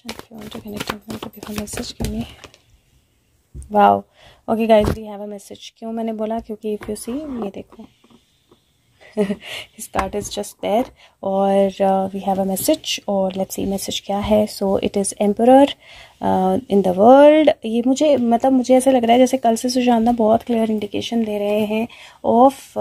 If you want to connect, I want to give a message. Give me. Wow. Okay guys, we have a message. क्यों मैंने बोला? क्योंकि if you see, ये देखो, his card is just there और we have a message और let's see message क्या है. So it is Emperor in the world. ये मुझे ऐसा लग रहा है जैसे कल से सुशांत बहुत क्लियर इंडिकेशन दे रहे हैं ऑफ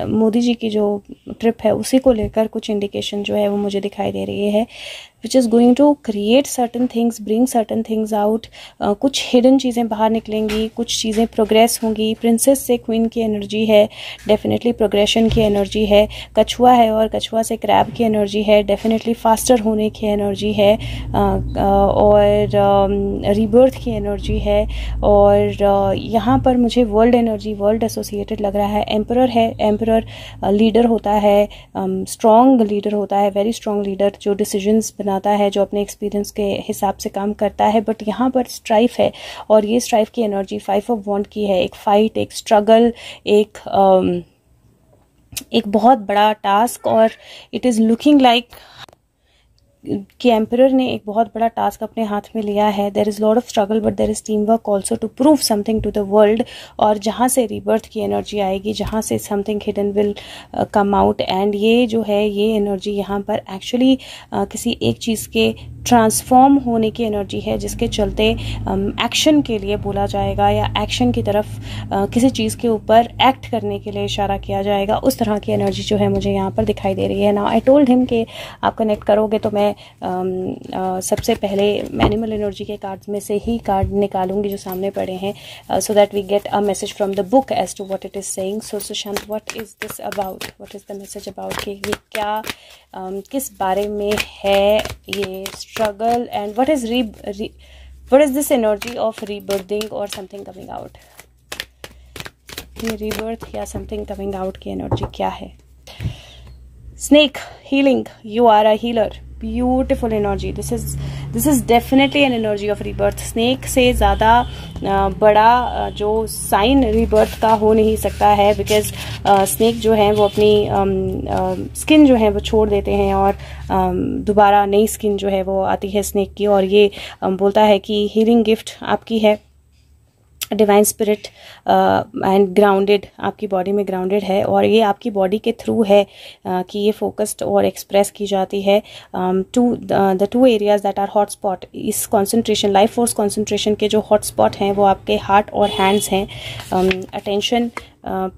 मोदी जी की जो ट्रिप है उसी को लेकर कुछ इंडिकेशन जो है वो मुझे दिखाई दे रही है, which is going to create certain things, bring certain things out. कुछ हिडन चीज़ें बाहर निकलेंगी, कुछ चीज़ें प्रोग्रेस होंगी. प्रिंसेस से क्वीन की एनर्जी है, डेफिनेटली प्रोग्रेशन की एनर्जी है. कछुआ है और कछुआ से क्रैब की एनर्जी है, डेफिनेटली फास्टर होने की एनर्जी है और रीबर्थ की एनर्जी है. और यहाँ पर मुझे वर्ल्ड एनर्जी, वर्ल्ड एसोसिएटेड लग रहा है. एम्परर है, एम्परर लीडर होता है, स्ट्रॉन्ग लीडर होता है, वेरी स्ट्रॉन्ग लीडर जो डिसीजंस बनाता है, जो अपने एक्सपीरियंस के हिसाब से काम करता है. बट यहाँ पर स्ट्राइफ है और ये स्ट्राइफ की एनर्जी 5 ऑफ वॉन्ड की है. एक फाइट, एक स्ट्रगल, एक बहुत बड़ा टास्क. और इट इज़ लुकिंग लाइक कि एम्परर ने एक बहुत बड़ा टास्क अपने हाथ में लिया है. There is lot of struggle but there is team work also to prove something to the world. और जहाँ से रीबर्थ की एनर्जी आएगी, जहाँ से something hidden will come out. And ये जो है ये एनर्जी यहाँ पर एक्चुअली किसी एक चीज़ के ट्रांसफॉर्म होने की एनर्जी है, जिसके चलते एक्शन के लिए बोला जाएगा या एक्शन की तरफ किसी चीज़ के ऊपर एक्ट करने के लिए इशारा किया जाएगा. उस तरह की एनर्जी जो है मुझे यहाँ पर दिखाई दे रही है. नाउ आई टोल्ड हिम कि आप कनेक्ट करोगे तो मैं सबसे पहले एनिमल एनर्जी के कार्ड्स में से ही कार्ड निकालूंगी जो सामने पड़े हैं, so that we get a message from the book as to what it is saying. So Sushant, what is this about? What is the message about? कि ये क्या किस बारे में है ये struggle? And what is this energy of rebirthing और something coming out? ये रीबर्थ या समथिंग कमिंग आउट की एनर्जी क्या है? Snake, healing, you are a healer. Beautiful energy. This is definitely an energy of rebirth. Snake से ज़्यादा बड़ा जो साइन रीबर्थ का हो नहीं सकता है, बिकॉज स्नेक जो है वो अपनी स्किन जो है वो छोड़ देते हैं और दोबारा नई स्किन जो है वो आती है स्नेक की. और ये बोलता है कि हीलिंग गिफ्ट आपकी है, डिवाइन स्पिरिट एंड ग्राउंडेड, आपकी बॉडी में ग्राउंडेड है. और ये आपकी बॉडी के थ्रू है कि ये फोकस्ड और एक्सप्रेस की जाती है to the two areas that are hot spot. इस कंसंट्रेशन, लाइफ फोर्स कंसंट्रेशन के जो हॉट स्पॉट हैं वो आपके हार्ट और हैंड्स हैं. अटेंशन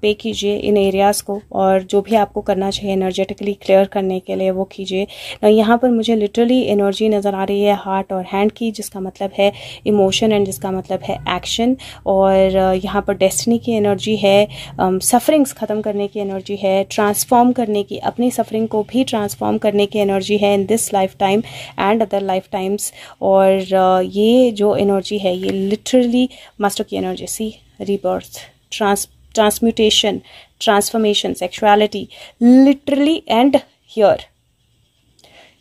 पे कीजिए इन एरियाज़ को और जो भी आपको करना चाहिए एनर्जेटिकली क्लियर करने के लिए वो कीजिए. यहाँ पर मुझे लिटरली एनर्जी नज़र आ रही है हार्ट और हैंड की, जिसका मतलब है इमोशन एंड जिसका मतलब है एक्शन. और यहाँ पर डेस्टिनी की एनर्जी है, सफरिंग्स ख़त्म करने की एनर्जी है, ट्रांसफॉर्म करने की, अपनी सफरिंग को भी ट्रांसफॉर्म करने की एनर्जी है in this life time and other life times. और ये जो एनर्जी है ये लिटरली मास्टर की energy. C, rebirth, transmutation, transformation, sexuality, literally. And here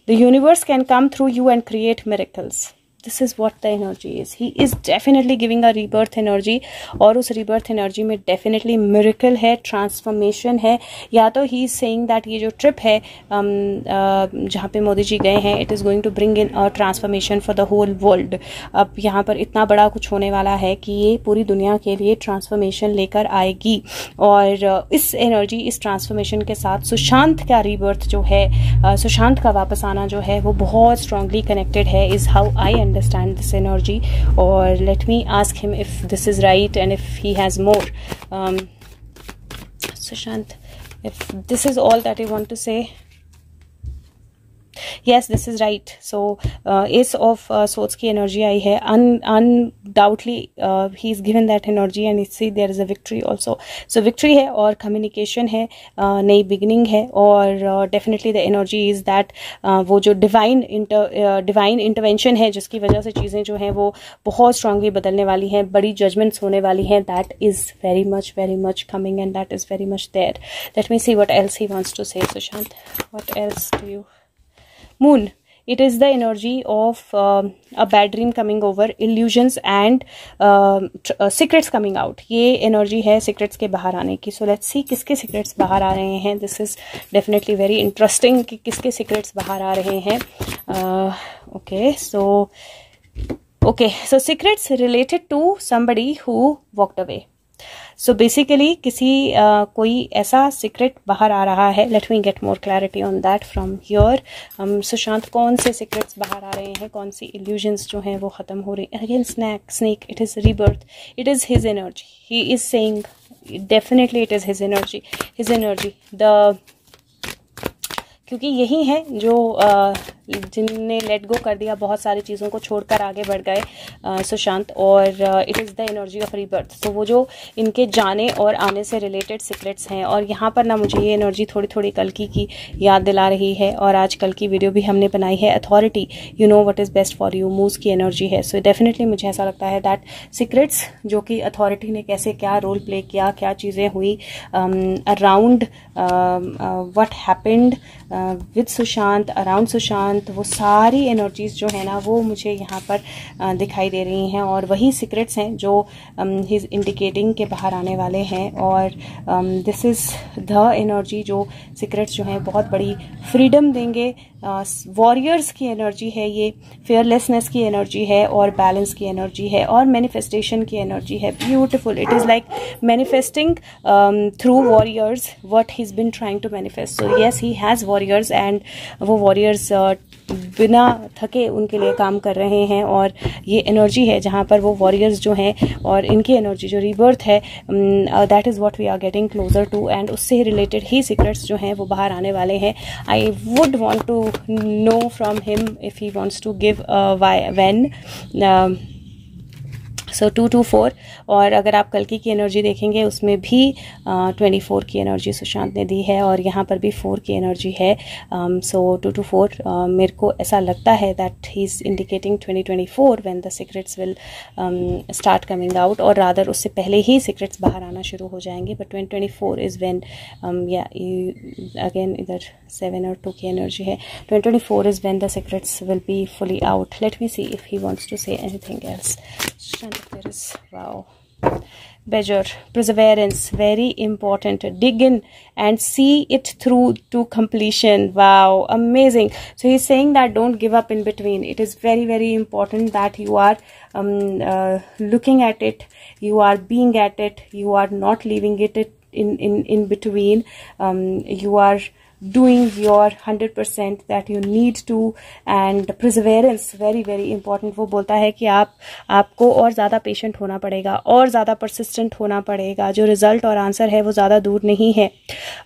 the universe can come through you and create miracles. This is what the energy is. He is definitely giving a rebirth energy और उस rebirth energy में definitely miracle है, transformation है. या तो he is saying that ये जो trip है जहाँ पे मोदी जी गए हैं, it is going to bring in a transformation for the whole world. अब यहाँ पर इतना बड़ा कुछ होने वाला है कि ये पूरी दुनिया के लिए transformation लेकर आएगी. और इस energy, इस transformation के साथ सुशांत का rebirth जो है, सुशांत का वापस आना जो है वो बहुत strongly connected है, is how I understand this energy. Or let me ask him if this is right and if he has more. Sushant, if this is all that I want to say. Yes, this is right. So ace of swords की energy आई है. Undoubtedly he is given that energy and see there is a victory also. So victory है और communication है, नई beginning है. और definitely the energy is that वो जो divine intervention है जिसकी वजह से चीज़ें जो हैं वो बहुत strongly बदलने वाली हैं, बड़ी judgments होने वाली हैं. That is very much coming and that is very much there. Let me see what else he wants to say. Sushant, what else do you? Moon, it is the energy of a bad dream coming over, illusions and secrets coming out. ये energy है secrets के बाहर आने की. So let's see किसके secrets बाहर आ रहे हैं. This is definitely very interesting कि किसके secrets बाहर आ रहे हैं. Okay, so secrets related to somebody who walked away. So basically कोई ऐसा सीक्रेट बाहर आ रहा है. Let me get more clarity on that from here. Sushant, कौन से सीक्रेट्स बाहर आ रहे हैं, कौन सी इल्यूजन्स जो हैं वो ख़त्म हो रही हैं. Again snake, it is rebirth, it is his energy. He is saying definitely it is his energy. क्योंकि यही है जो जिनने लेट गो कर दिया, बहुत सारी चीज़ों को छोड़कर आगे बढ़ गए सुशांत, और it is the energy of rebirth. So वो जो इनके जाने और आने से रिलेटेड सीक्रेट्स हैं, और यहाँ पर ना मुझे ये एनर्जी थोड़ी थोड़ी कल्कि की याद दिला रही है. और आज कल की वीडियो भी हमने बनाई है, authority, you know what is best for you, moves की एनर्जी है. सो डेफिनेटली मुझे ऐसा लगता है दैट सीक्रेट्स जो कि अथॉरिटी ने कैसे क्या रोल प्ले किया, क्या चीज़ें हुई around what happened with Sushant, around Sushant, वो सारी एनर्जीज जो है ना वो मुझे यहाँ पर दिखाई दे रही हैं. और वही सीक्रेट्स हैं जो ही इज़ इंडिकेटिंग के बाहर आने वाले हैं. और दिस इज़ द एनर्जी जो सीक्रेट्स जो हैं बहुत बड़ी फ्रीडम देंगे. वॉरियर्स की एनर्जी है ये, फेयरलेसनेस की एनर्जी है, और बैलेंस की एनर्जी है, और मैनिफेस्टेशन की एनर्जी है. Beautiful. It is like manifesting through warriors what he is been trying to manifest. So yes, he has warriors, and वो वॉरियर्स बिना थके उनके लिए काम कर रहे हैं. और ये एनर्जी है जहाँ पर वो वॉरियर्स जो हैं और इनकी एनर्जी जो रीबर्थ है, that is what we are getting closer to. And उससे रिलेटेड ही सीक्रेट्स जो हैं वो बाहर आने वाले हैं. I would want to know from him if he wants to give why when. So 224. और अगर आप कल्कि की एनर्जी देखेंगे उसमें भी 24 की एनर्जी सुशांत ने दी है, और यहाँ पर भी 4 की एनर्जी है. सो 224 मेरे को ऐसा लगता है that he is indicating 2024 when the secrets will start coming out, और रादर उससे पहले ही सीक्रेट्स बाहर आना शुरू हो जाएंगे. बट 2024 इज़ व्हेन अगेन इधर 7 और 2 की एनर्जी है. 2024 is when the secrets will be fully out. Let me see if he wants to say anything else. There is, wow, Bejar, perseverance, very important. Dig in and see it through to completion. Wow, amazing. So he's saying that don't give up in between. It is very, very important that you are looking at it, you are being at it, you are not leaving it in between. You are doing your 100% that you need to, and perseverance very very important. वो बोलता है कि आपको और ज़्यादा patient होना पड़ेगा, और ज़्यादा परसिस्टेंट होना पड़ेगा. जो रिज़ल्ट और आंसर है वो ज़्यादा दूर नहीं है,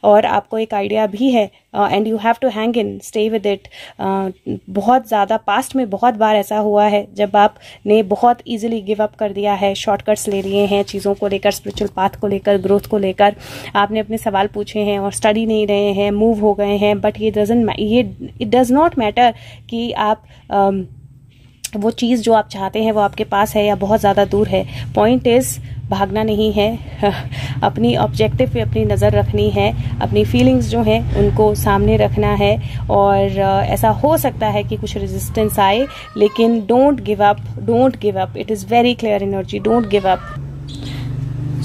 और आपको एक आइडिया भी है, and you have to hang in, stay with it. बहुत ज़्यादा पास्ट में बहुत बार ऐसा हुआ है जब आपने बहुत ईजिली गिव अप कर दिया है, शॉर्टकट्स ले लिए हैं चीज़ों को लेकर, स्पिरिचुअल पाथ को लेकर, ग्रोथ को लेकर. आपने अपने सवाल पूछे हैं और स्टडी नहीं रहे हैं, मूव हो गए हैं. But it does not matter कि आप वो चीज़ जो आप चाहते हैं वो आपके पास है या बहुत ज़्यादा दूर है. पॉइंट इज़ भागना नहीं है, अपनी ऑब्जेक्टिव पे अपनी नज़र रखनी है, अपनी फीलिंग्स जो हैं उनको सामने रखना है. और ऐसा हो सकता है कि कुछ रेजिस्टेंस आए, लेकिन don't give up. It is very clear energy, don't give up.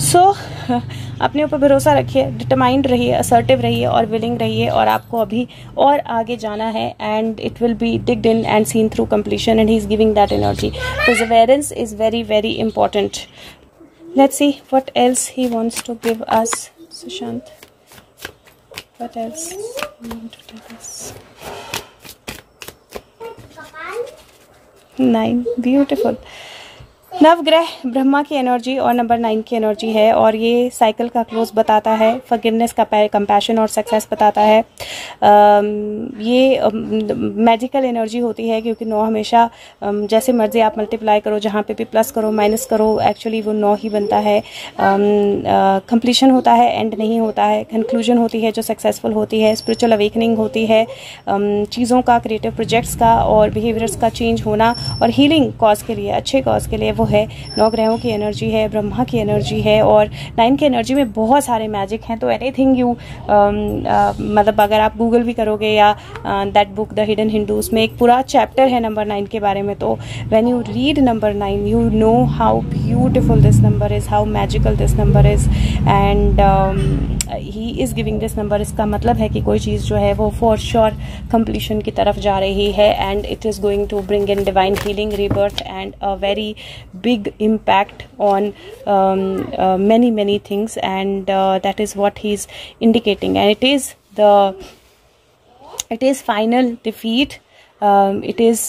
So अपने ऊपर भरोसा रखिए, डिटरमाइंड रहिए, असर्टिव रहिए और विलिंग रहिए, और आपको अभी और आगे जाना है. And it will be digged in and seen through completion, and he is giving that energy. Perseverance is very very important. Let's see what else he wants to give us. Sushant, what else you want to give us? 9, beautiful. नवग्रह ब्रह्मा की energy और number 9 की energy है, और ये cycle का close बताता है, फॉरगिवनेस का कंपैशन और सक्सेस बताता है. ये मैजिकल एनर्जी होती है, क्योंकि 9 हमेशा जैसे मर्जी आप मल्टीप्लाई करो, जहाँ पे भी प्लस करो माइनस करो, एक्चुअली वो 9 ही बनता है. कंप्लीशन होता है, एंड नहीं होता है. कंक्लूजन होती है जो सक्सेसफुल होती है. स्पिरिचुअल अवेकनिंग होती है, चीज़ों का, क्रिएटिव प्रोजेक्ट्स का और बिहेवियर्स का चेंज होना, और हीलिंग कॉज के लिए, अच्छे कॉज के लिए. वो है 9 ग्रहों की एनर्जी है, ब्रह्मा की एनर्जी है, और 9 की एनर्जी में बहुत सारे मैजिक हैं। तो एनीथिंग यू मतलब अगर आप गूगल भी करोगे या that book the hidden Hindu, उसमें एक पूरा चैप्टर है नंबर 9 के बारे में। तो when you read number 9 you know how beautiful this number is, how magical this number is, and he is giving this number. इसका मतलब है कि कोई चीज़ जो है वो फॉर श्योर कंप्लीशन की तरफ जा रही है, and it is going to bring in divine healing, rebirth, and a very big impact on many things, and that is what he's indicating. And it is final defeat, it is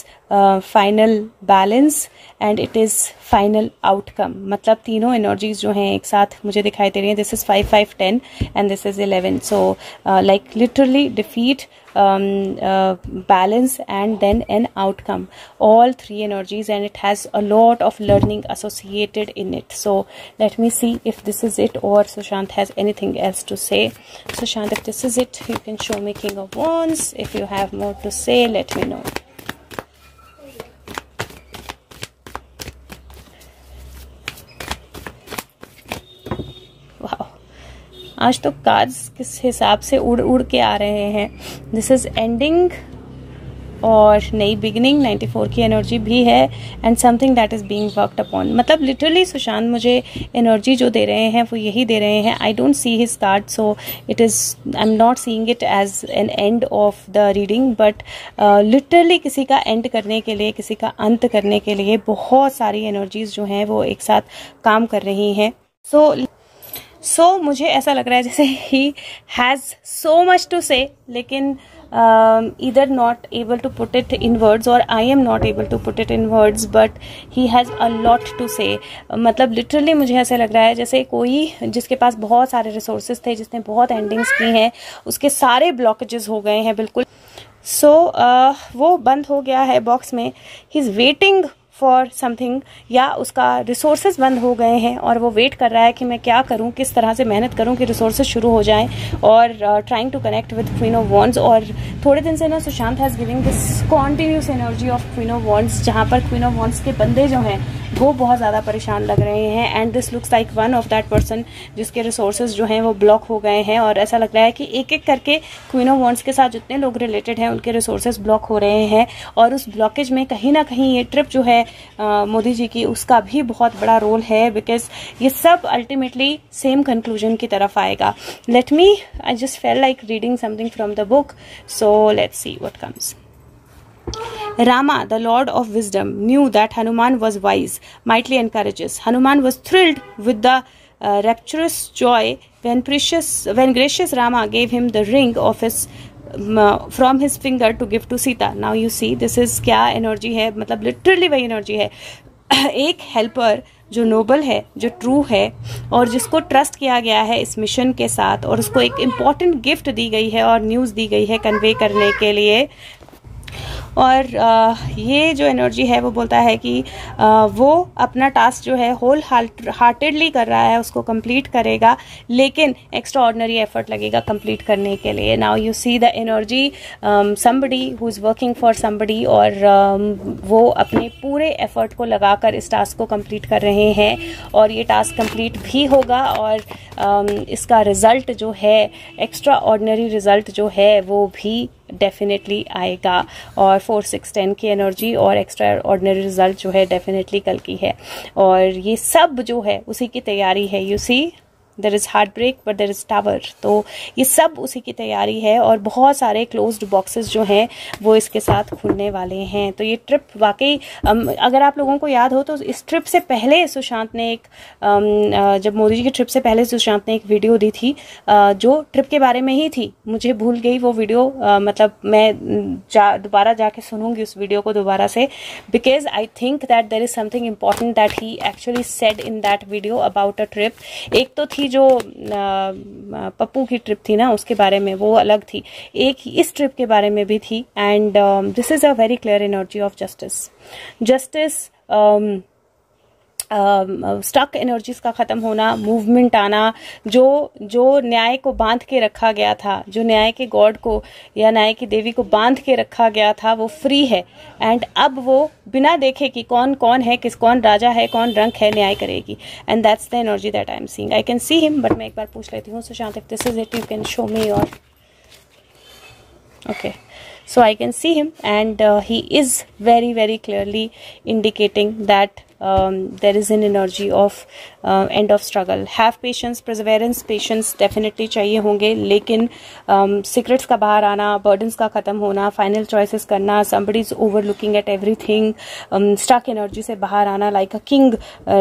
final balance, and it is final outcome. मतलब तीनों energies जो हैं एक साथ मुझे दिखाई दे रही हैं. This is 5 5 10 and this is 11. So like literally defeat, balance, and then an outcome, all three energies, and it has a lot of learning associated in it. So let me see if this is it, or Sushant has anything else to say. Sushant, if this is it, you can show me King of Wands. If you have more to say, let me know. आज तो cards किस हिसाब से उड़ उड़ के आ रहे हैं. दिस इज एंडिंग और नई बिगिनिंग. 94 की एनर्जी भी है, and something that is being worked upon. मतलब लिटरली सुशांत मुझे एनर्जी जो दे रहे हैं वो यही दे रहे हैं. I don't see his card, so it is, I am not seeing it as an end of the reading, but literally किसी का एंड करने के लिए, किसी का अंत करने के लिए बहुत सारी एनर्जीज जो हैं वो एक साथ काम कर रही हैं. सो मुझे ऐसा लग रहा है जैसे he has so much to say, लेकिन either not able to put it in words, or I am not able to put it in words, but he has a lot to say. मतलब literally मुझे ऐसे लग रहा है जैसे कोई जिसके पास बहुत सारे रिसोर्सेज थे, जिसने बहुत एंडिंग्स की हैं, उसके सारे ब्लॉकेजेस हो गए हैं बिल्कुल. सो वो बंद हो गया है बॉक्स में. He is waiting for something, या उसका रिसोर्सेज बंद हो गए हैं और वो वेट कर रहा है कि मैं क्या करूं, किस तरह से मेहनत करूं कि रिसोर्सेज शुरू हो जाएं, और trying to connect with queen of wands. और थोड़े दिन से ना Sushant has giving this continuous energy of queen of wands, जहाँ पर क्वीन ऑफ वॉन्ड्स के बंदे जो हैं वो बहुत ज़्यादा परेशान लग रहे हैं. And this looks like one of that person जिसके रिसोर्सेज जो हैं वो ब्लॉक हो गए हैं, और ऐसा लग रहा है कि एक एक करके क्वीन ऑफ वॉन्ड्स के साथ जितने लोग रिलेटेड हैं उनके रिसोर्सेज ब्लॉक हो रहे हैं. और उस ब्लॉकेज में कहीं ना कहीं ये ट्रिप जो है मोदी जी की, उसका भी बहुत बड़ा रोल है, बिकॉज ये सब अल्टीमेटली सेम कंक्लूजन की तरफ आएगा. Let me, I just fail like reading something from the book, so let's see what comes. Rama, the Lord of Wisdom, knew that Hanuman was wise, mightily encourages. Hanuman was thrilled with the rapturous joy when gracious Rama gave him the ring of his from his finger to give to Sita. Now you see, this is क्या energy है, मतलब literally वही energy है. एक helper जो Nobel है, जो true है, और जिसको ट्रस्ट किया गया है इस मिशन के साथ, और उसको एक इम्पॉर्टेंट गिफ्ट दी गई है और न्यूज़ दी गई है कन्वे करने के लिए. और ये जो एनर्जी है वो बोलता है कि वो अपना टास्क जो है होल हार्टेडली कर रहा है, उसको कंप्लीट करेगा, लेकिन एक्स्ट्रा ऑर्डिनरी एफर्ट लगेगा कंप्लीट करने के लिए. Now you see the energy, somebody who is working for somebody, और वो अपने पूरे एफर्ट को लगाकर इस टास्क को कंप्लीट कर रहे हैं, और ये टास्क कंप्लीट भी होगा, और इसका रिज़ल्ट जो है, एक्स्ट्रा ऑर्डिनरी रिज़ल्ट जो है वो भी डेफिनेटली आएगा. और 4 6 10 की एनर्जी और एक्स्ट्रा ऑर्डिनरी रिजल्ट जो है डेफिनेटली कल की है, और ये सब जो है उसी की तैयारी है. You see, there is heartbreak but there is tower. तो ये सब उसी की तैयारी है, और बहुत सारे क्लोज्ड बॉक्सेस जो हैं वो इसके साथ खुलने वाले हैं. तो ये ट्रिप वाकई, अगर आप लोगों को याद हो तो इस ट्रिप से पहले सुशांत ने एक, जब मोदी जी की ट्रिप से पहले सुशांत ने एक वीडियो दी थी जो ट्रिप के बारे में ही थी. मुझे भूल गई वो वीडियो, मतलब मैं दोबारा जाके सुनूंगी उस वीडियो को दोबारा से, because I think that there is something important that he actually said in that video about a trip. एक तो थी जो पप्पू की ट्रिप थी ना, उसके बारे में, वो अलग थी. एक इस ट्रिप के बारे में भी थी. And this is a very clear energy of justice. Stuck energies का खत्म होना, मूवमेंट आना, जो न्याय को बांध के रखा गया था, जो न्याय के गॉड को या न्याय की देवी को बांध के रखा गया था, वो फ्री है। एंड अब वो बिना देखे कि कौन कौन है, कौन राजा है, कौन रंक है, न्याय करेगी। And that's the energy that I am seeing. I can see him, but मैं एक बार पूछ लेती हूँ। Sushant, if this is it, you can show me your. Okay, so I can see him, and he is very clearly indicating that there is an energy of end of struggle. Have patience, perseverance, patience definitely चाहिए होंगे, लेकिन secrets का बाहर आना, burdens का खत्म होना, final choices करना, somebody is overlooking at everything, stuck energy से बाहर आना, like a king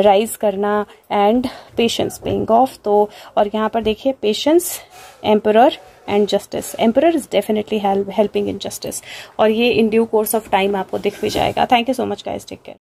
rise करना, and patience paying off। तो और यहाँ पर देखिए patience, emperor and justice. Emperor is definitely helping in justice, और ये in due course of time आपको दिख भी जाएगा। Thank you so much guys, take care.